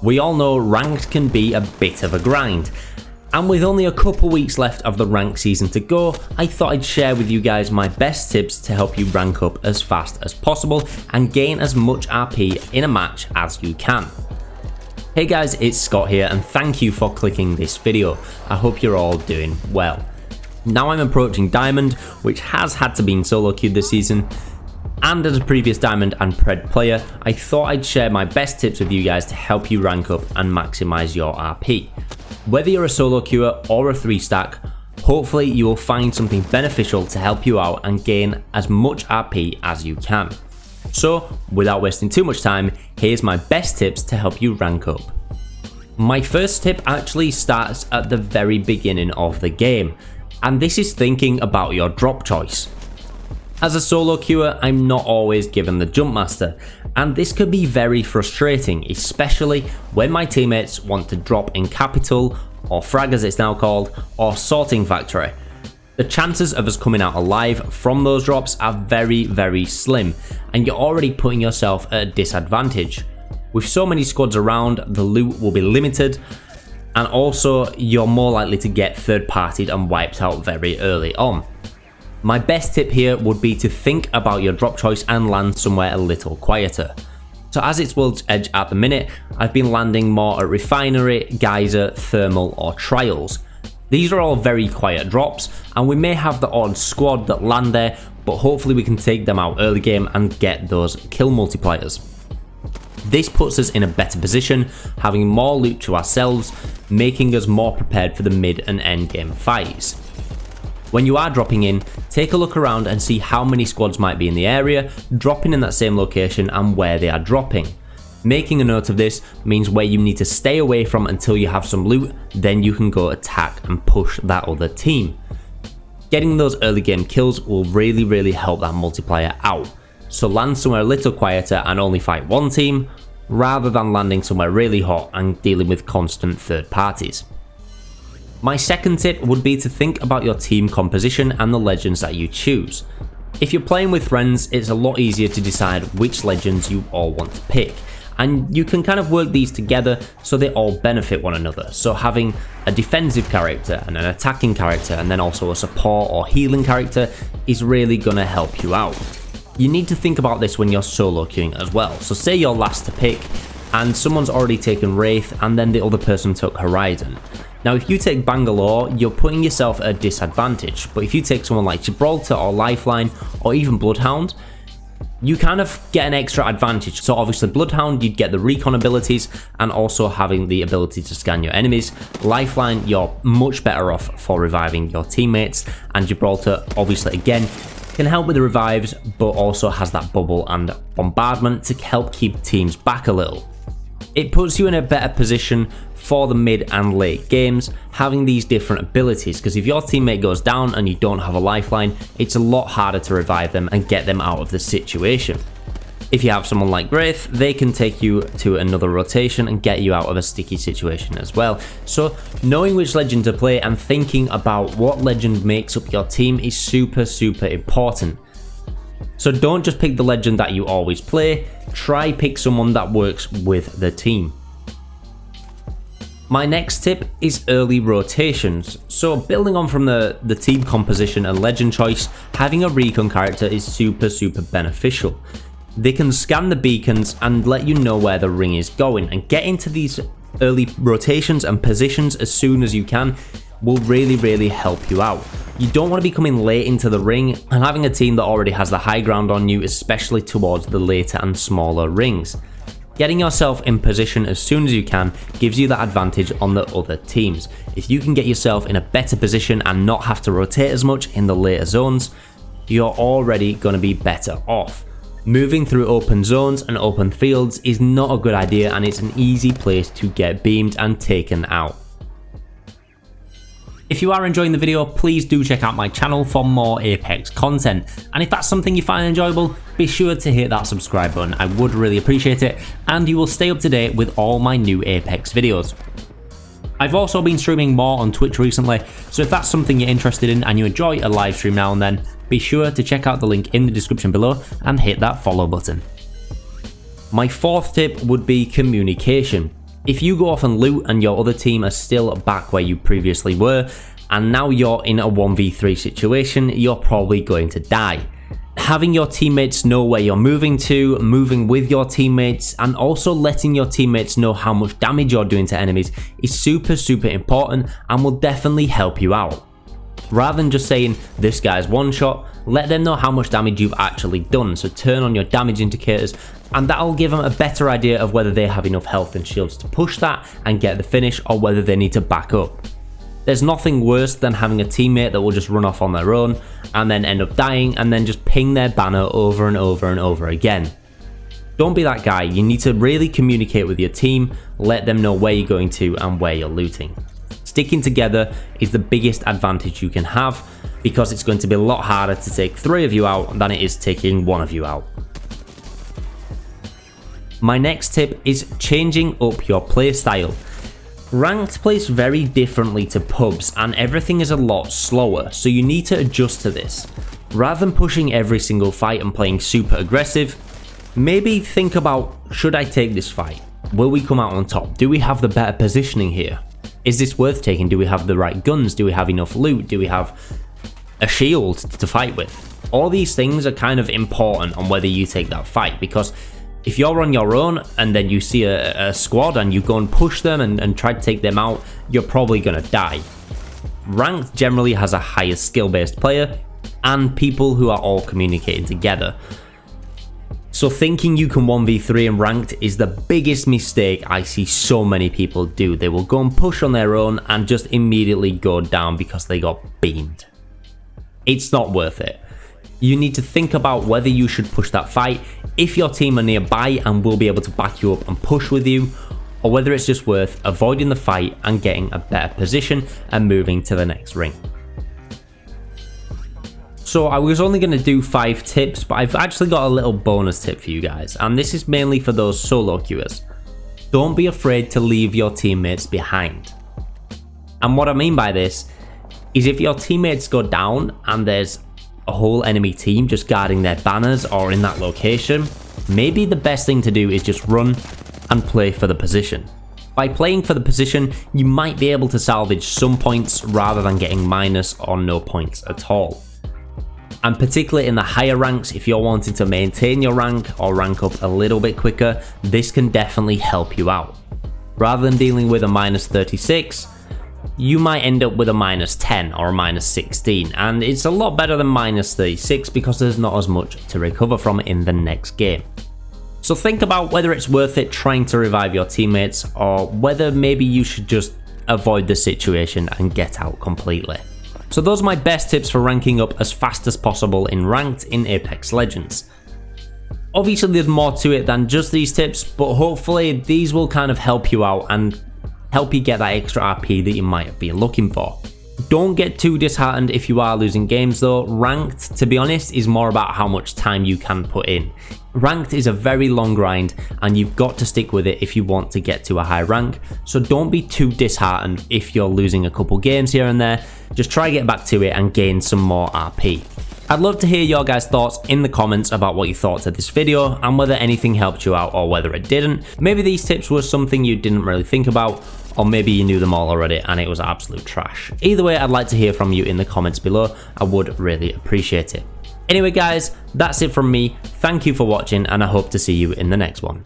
We all know ranked can be a bit of a grind, and with only a couple weeks left of the ranked season to go, I thought I'd share with you guys my best tips to help you rank up as fast as possible and gain as much RP in a match as you can. Hey guys, it's Scott here and thank you for clicking this video. I hope you're all doing well. Now I'm approaching Diamond, which has had to be solo queued this season, and as a previous Diamond and Pred player, I thought I'd share my best tips with you guys to help you rank up and maximise your RP. Whether you're a solo queuer or a 3-stack, hopefully you will find something beneficial to help you out and gain as much RP as you can. So, without wasting too much time, here's my best tips to help you rank up. My first tip actually starts at the very beginning of the game, and this is thinking about your drop choice. As a solo queuer, I'm not always given the jump master, and this could be very frustrating, especially when my teammates want to drop in capital, or frag as it's now called, or sorting factory. The chances of us coming out alive from those drops are very slim, and you're already putting yourself at a disadvantage. With so many squads around, the loot will be limited, and also you're more likely to get third-partied and wiped out very early on. My best tip here would be to think about your drop choice and land somewhere a little quieter. So as it's World's Edge at the minute, I've been landing more at Refinery, Geyser, Thermal or Trials. These are all very quiet drops, and we may have the odd squad that land there, but hopefully we can take them out early game and get those kill multipliers. This puts us in a better position, having more loot to ourselves, making us more prepared for the mid and end game fights. When you are dropping in, take a look around and see how many squads might be in the area, dropping in that same location and where they are dropping. Making a note of this means where you need to stay away from until you have some loot, then you can go attack and push that other team. Getting those early game kills will really help that multiplier out, so land somewhere a little quieter and only fight one team, rather than landing somewhere really hot and dealing with constant third parties. My second tip would be to think about your team composition and the legends that you choose. If you're playing with friends, it's a lot easier to decide which legends you all want to pick, and you can kind of work these together so they all benefit one another. So having a defensive character and an attacking character and then also a support or healing character is really going to help you out. You need to think about this when you're solo queuing as well. So say you're last to pick and someone's already taken Wraith and then the other person took Horizon. Now if you take Bangalore, you're putting yourself at a disadvantage, but if you take someone like Gibraltar or Lifeline or even Bloodhound, you kind of get an extra advantage. So obviously Bloodhound, you'd get the recon abilities and also having the ability to scan your enemies. Lifeline, you're much better off for reviving your teammates, and Gibraltar obviously again can help with the revives but also has that bubble and bombardment to help keep teams back a little. It puts you in a better position for the mid and late games, having these different abilities, because if your teammate goes down and you don't have a lifeline, it's a lot harder to revive them and get them out of the situation. If you have someone like Wraith, they can take you to another rotation and get you out of a sticky situation as well. So knowing which legend to play and thinking about what legend makes up your team is super important. So don't just pick the legend that you always play, try pick someone that works with the team. My next tip is early rotations. So building on from the team composition and legend choice, having a recon character is super beneficial. They can scan the beacons and let you know where the ring is going, and get into these early rotations and positions as soon as you can will really help you out. You don't want to be coming late into the ring and having a team that already has the high ground on you, especially towards the later and smaller rings. Getting yourself in position as soon as you can gives you that advantage on the other teams. If you can get yourself in a better position and not have to rotate as much in the later zones, you're already going to be better off. Moving through open zones and open fields is not a good idea, and it's an easy place to get beamed and taken out. If you are enjoying the video, please do check out my channel for more Apex content, and if that's something you find enjoyable, be sure to hit that subscribe button. I would really appreciate it, and you will stay up to date with all my new Apex videos. I've also been streaming more on Twitch recently, so if that's something you're interested in and you enjoy a live stream now and then, be sure to check out the link in the description below and hit that follow button. My fourth tip would be communication. If you go off and loot and your other team are still back where you previously were, and now you're in a 1v3 situation, you're probably going to die. Having your teammates know where you're moving to, moving with your teammates, and also letting your teammates know how much damage you're doing to enemies is super important and will definitely help you out. Rather than just saying, this guy's one shot, let them know how much damage you've actually done, so turn on your damage indicators, and that'll give them a better idea of whether they have enough health and shields to push that and get the finish, or whether they need to back up. There's nothing worse than having a teammate that will just run off on their own and then end up dying and then just ping their banner over and over again. Don't be that guy. You need to really communicate with your team, let them know where you're going to and where you're looting. Sticking together is the biggest advantage you can have, because it's going to be a lot harder to take 3 of you out than it is taking 1 of you out. My next tip is changing up your playstyle. Ranked plays very differently to pubs and everything is a lot slower, so you need to adjust to this. Rather than pushing every single fight and playing super aggressive, maybe think about, should I take this fight? Will we come out on top? Do we have the better positioning here? Is this worth taking? Do we have the right guns? Do we have enough loot? Do we have a shield to fight with? All these things are kind of important on whether you take that fight, because if you're on your own and then you see a squad and you go and push them and try to take them out, you're probably going to die. Ranked generally has a higher skill-based player and people who are all communicating together. So thinking you can 1v3 in ranked is the biggest mistake I see so many people do. They will go and push on their own and just immediately go down because they got beamed. It's not worth it. You need to think about whether you should push that fight if your team are nearby and will be able to back you up and push with you, or whether it's just worth avoiding the fight and getting a better position and moving to the next ring. So I was only going to do 5 tips, but I've actually got a little bonus tip for you guys, and this is mainly for those solo queuers. Don't be afraid to leave your teammates behind. And what I mean by this is, if your teammates go down and there's a whole enemy team just guarding their banners or in that location, maybe the best thing to do is just run and play for the position. By playing for the position, you might be able to salvage some points rather than getting minus or no points at all. And particularly in the higher ranks, if you're wanting to maintain your rank or rank up a little bit quicker, this can definitely help you out. Rather than dealing with a minus 36, you might end up with a minus 10 or a minus 16, and it's a lot better than minus 36 because there's not as much to recover from in the next game. So think about whether it's worth it trying to revive your teammates, or whether maybe you should just avoid the situation and get out completely. So those are my best tips for ranking up as fast as possible in ranked in Apex Legends. Obviously there's more to it than just these tips, but hopefully these will kind of help you out and help you get that extra RP that you might be looking for. Don't get too disheartened if you are losing games though. Ranked, to be honest, is more about how much time you can put in. Ranked is a very long grind and you've got to stick with it if you want to get to a high rank, so don't be too disheartened if you're losing a couple games here and there. Just try to get back to it and gain some more RP. I'd love to hear your guys' thoughts in the comments about what you thought of this video and whether anything helped you out or whether it didn't. Maybe these tips were something you didn't really think about, or maybe you knew them all already and it was absolute trash. Either way, I'd like to hear from you in the comments below. I would really appreciate it. Anyway guys, that's it from me. Thank you for watching and I hope to see you in the next one.